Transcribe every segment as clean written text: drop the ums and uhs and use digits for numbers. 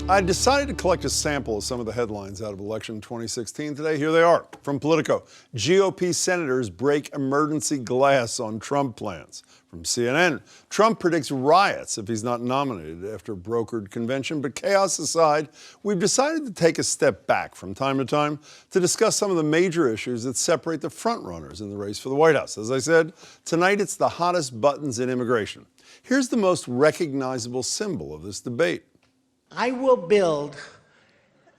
I decided to collect a sample of some of the headlines out of election 2016 today. Here they are from Politico. GOP senators break emergency glass on Trump plans. From CNN, Trump predicts riots if he's not nominated after a brokered convention. But chaos aside, we've decided to take a step back from time to time to discuss some of the major issues that separate the frontrunners in the race for the White House. As I said, tonight it's the hottest buttons in immigration. Here's the most recognizable symbol of this debate. I will build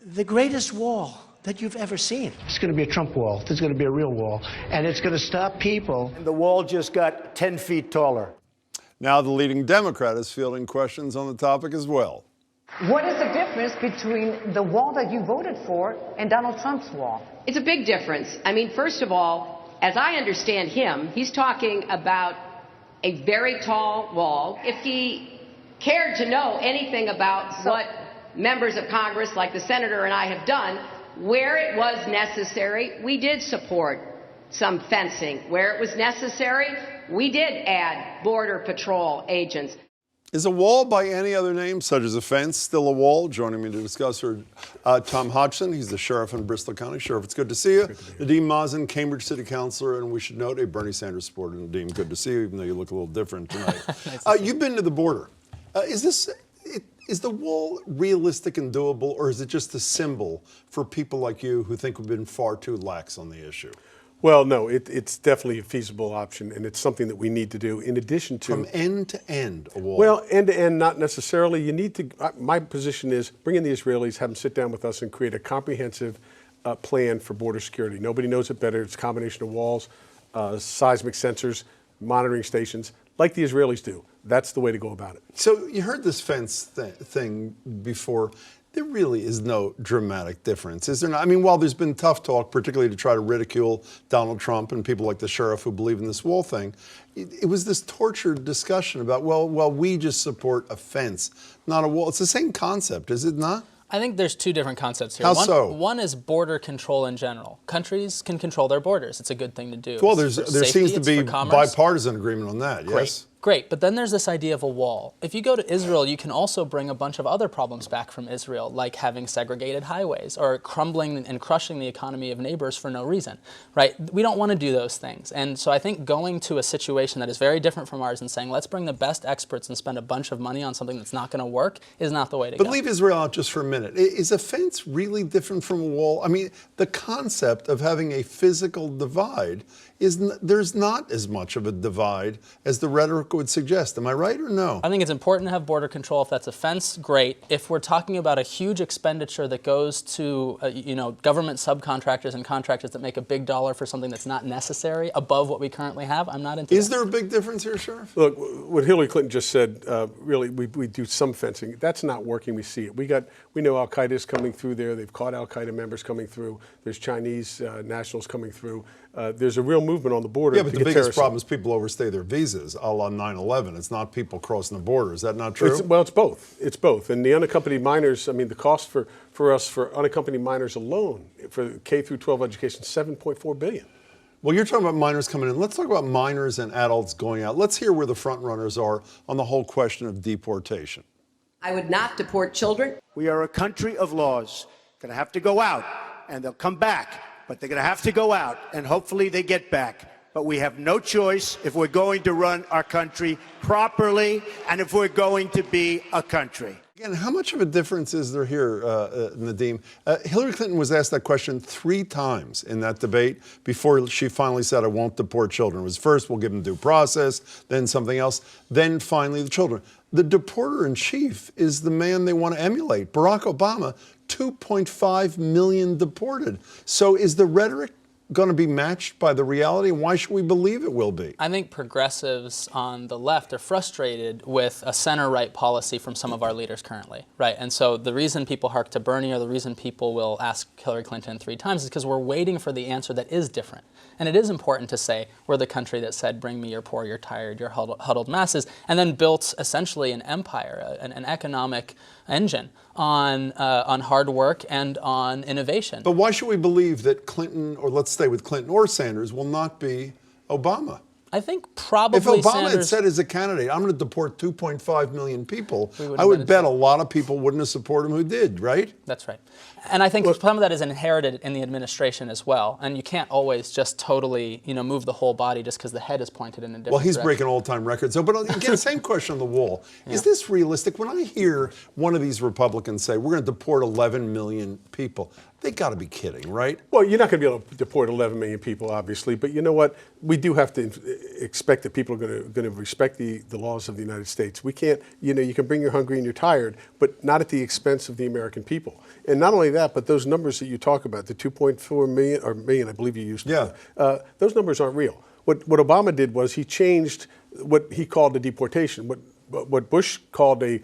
the greatest wall that you've ever seen. It's going to be a Trump wall. It's going to be a real wall. And it's going to stop people. And the wall just got 10 feet taller. Now the leading Democrat is fielding questions on the topic as well. What is the difference between the wall that you voted for and Donald Trump's wall? It's a big difference. I mean, first of all, as I understand him, he's talking about a very tall wall. If he cared to know anything about what members of Congress, like the senator and I, have done, where it was necessary, we did support some fencing. Where it was necessary, we did add Border Patrol agents. Is a wall by any other name, such as a fence, still a wall? Joining me to discuss are Tom Hodgson. He's the sheriff in Bristol County. Sheriff, it's good to see you. Nadeem Mazen, Cambridge City Councilor, and we should note a Bernie Sanders supporter. Nadeem, good to see you, even though you look a little different tonight. You've been to the border. Is the wall realistic and doable, or is it just a symbol for people like you who think we've been far too lax on the issue? Well, no, it's definitely a feasible option, and it's something that we need to do in addition to... From end to end, a wall? Well, end to end, not necessarily. You need to... my position is bring in the Israelis, have them sit down with us and create a comprehensive plan for border security. Nobody knows it better. It's a combination of walls, seismic sensors, monitoring stations, like the Israelis do. That's the way to go about it. So you heard this fence thing before. There really is no dramatic difference, is there not? I mean, while there's been tough talk, particularly to try to ridicule Donald Trump and people like the sheriff who believe in this wall thing, it was this tortured discussion about, well, we just support a fence, not a wall. It's the same concept, is it not? I think there's two different concepts here. How so? One is border control in general. Countries can control their borders. It's a good thing to do. Well, there seems to be bipartisan agreement on that, yes? Great, but then there's this idea of a wall. If you go to Israel, you can also bring a bunch of other problems back from Israel, like having segregated highways or crumbling and crushing the economy of neighbors for no reason, right? We don't want to do those things. And so I think going to a situation that is very different from ours and saying, let's bring the best experts and spend a bunch of money on something that's not going to work is not the way to go. But leave Israel out just for a minute. Is a fence really different from a wall? I mean, the concept of having a physical divide there's not as much of a divide as the rhetoric would suggest. Am I right or no? I think it's important to have border control. If that's a fence, great. If we're talking about a huge expenditure that goes to government subcontractors and contractors that make a big dollar for something that's not necessary above what we currently have, I'm not into that. Is there a big difference here, Sheriff? Look, what Hillary Clinton just said, really, we do some fencing. That's not working. We see it. We know Al-Qaeda is coming through there. They've caught Al-Qaeda members coming through. There's Chinese nationals coming through. There's a real movement on the border. Yeah, but the biggest problem is people overstay their visas, a la 9/11. It's not people crossing the border. Is that not true? Well, it's both. It's both. And the unaccompanied minors, I mean, the cost for us for unaccompanied minors alone, for K through 12 education, $7.4 billion. Well, you're talking about minors coming in. Let's talk about minors and adults going out. Let's hear where the front runners are on the whole question of deportation. I would not deport children. We are a country of laws. Going to have to go out, and they'll come back. But they're going to have to go out, and hopefully they get back. But we have no choice if we're going to run our country properly and if we're going to be a country. Again, how much of a difference is there here, Nadeem? Hillary Clinton was asked that question 3 times in that debate before she finally said, I won't deport children. It was first, we'll give them due process, then something else, then finally the children. The deporter-in-chief is the man they want to emulate, Barack Obama. 2.5 million deported. So is the rhetoric going to be matched by the reality? And why should we believe it will be? I think progressives on the left are frustrated with a center-right policy from some of our leaders currently, right? And so the reason people hark to Bernie, or the reason people will ask Hillary Clinton 3 times, is because we're waiting for the answer that is different. And it is important to say we're the country that said, bring me your poor, your tired, your huddled masses, and then built essentially an empire, an economic engine on hard work and on innovation. But why should we believe that Clinton, or let's stay with Clinton or Sanders, will not be Obama? I think probably If Obama had Sanders, said as a candidate, I'm going to deport 2.5 million people, wouldn't I have would been bet as- a lot of people wouldn't have supported him who did, right? That's right. And I think some of that is inherited in the administration as well. And you can't always just totally, move the whole body just because the head is pointed in a different Well, he's direction. breaking all-time records. So, but again, same question on the wall. Is this realistic? When I hear one of these Republicans say, we're going to deport 11 million people, they got to be kidding, right? Well, you're not going to be able to deport 11 million people, obviously, but you know what? We do have to expect that people are going to respect the laws of the United States. We can't, you can bring your hungry and you're tired, but not at the expense of the American people. And not only that, but those numbers that you talk about, the 2.4 million, or million, I believe you used, those numbers aren't real. What Obama did was he changed what he called a deportation. What Bush called a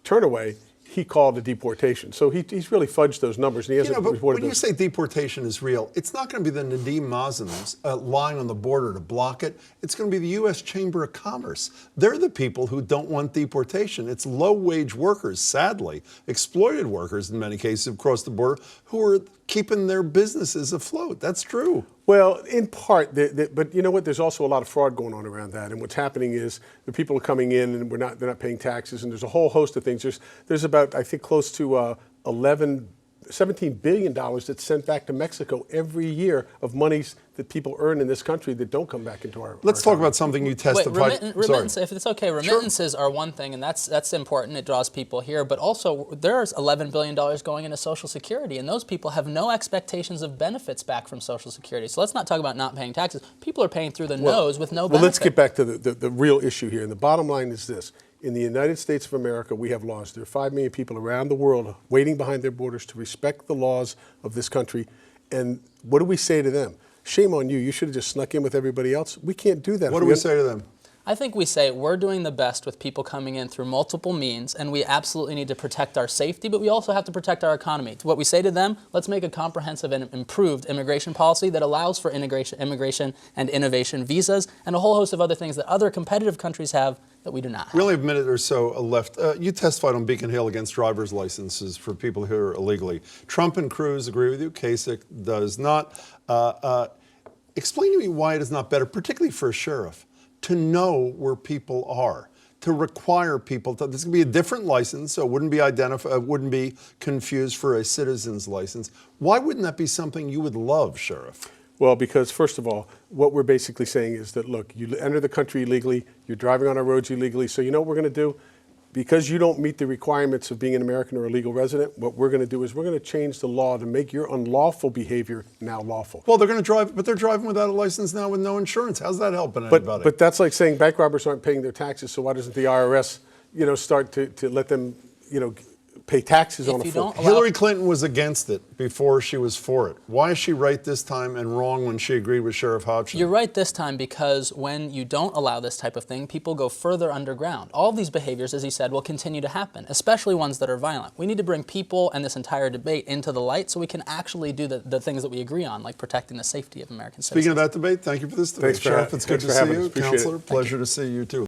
turnaway, he called a deportation. So he's really fudged those numbers, and he hasn't But reported when you those. say deportation is real, it's not going to be the Nadim Mazems lying on the border to block it. It's going to be the U.S. Chamber of Commerce. They're the people who don't want deportation. It's low-wage workers, sadly, exploited workers in many cases across the border, who are keeping their businesses afloat. That's true. Well, in part, but you know what? There's also a lot of fraud going on around that. And what's happening is the people are coming in and they're not paying taxes, and there's a whole host of things. There's about, I think, close to $17 billion that's sent back to Mexico every year of monies that people earn in this country that don't come back into our. Let's talk about something you Wait, testified. remittance, if it's okay, remittances are one thing, and that's important. It draws people here, but also there's $11 billion going into Social Security, and those people have no expectations of benefits back from Social Security. So let's not talk about not paying taxes. People are paying through the nose with no benefit. Well, let's get back to the real issue here. And the bottom line is this. In the United States of America, we have laws. There are 5 million people around the world waiting behind their borders to respect the laws of this country. And what do we say to them? Shame on you. You should have just snuck in with everybody else. We can't do that. What do we say to them? I think we say we're doing the best with people coming in through multiple means, and we absolutely need to protect our safety, but we also have to protect our economy. What we say to them, let's make a comprehensive and improved immigration policy that allows for immigration and innovation visas and a whole host of other things that other competitive countries have that we do not have. We only have a minute or so left. You testified on Beacon Hill against driver's licenses for people here illegally. Trump and Cruz agree with you. Kasich does not. Explain to me why it is not better, particularly for a sheriff, to know where people are, to require people to. This could be a different license, so it wouldn't be confused for a citizen's license. Why wouldn't that be something you would love, Sheriff? Well, because first of all, what we're basically saying is that, look, you enter the country illegally, you're driving on our roads illegally, so you know what we're going to do? Because you don't meet the requirements of being an American or a legal resident, what we're going to do is we're going to change the law to make your unlawful behavior now lawful. Well, they're going to drive, but they're driving without a license now with no insurance. How's that helping anybody? But that's like saying bank robbers aren't paying their taxes, so why doesn't the IRS, start to let them, pay taxes on a full? Hillary Clinton was against it before she was for it. Why is she right this time and wrong when she agreed with Sheriff Hodgson? You're right this time because when you don't allow this type of thing, people go further underground. All of these behaviors, as he said, will continue to happen, especially ones that are violent. We need to bring people and this entire debate into the light so we can actually do the things that we agree on, like protecting the safety of American citizens. Speaking of that debate, thank you for this debate. Thanks for Sheriff, it's good to see you. Appreciate Counselor, it. pleasure to see you too.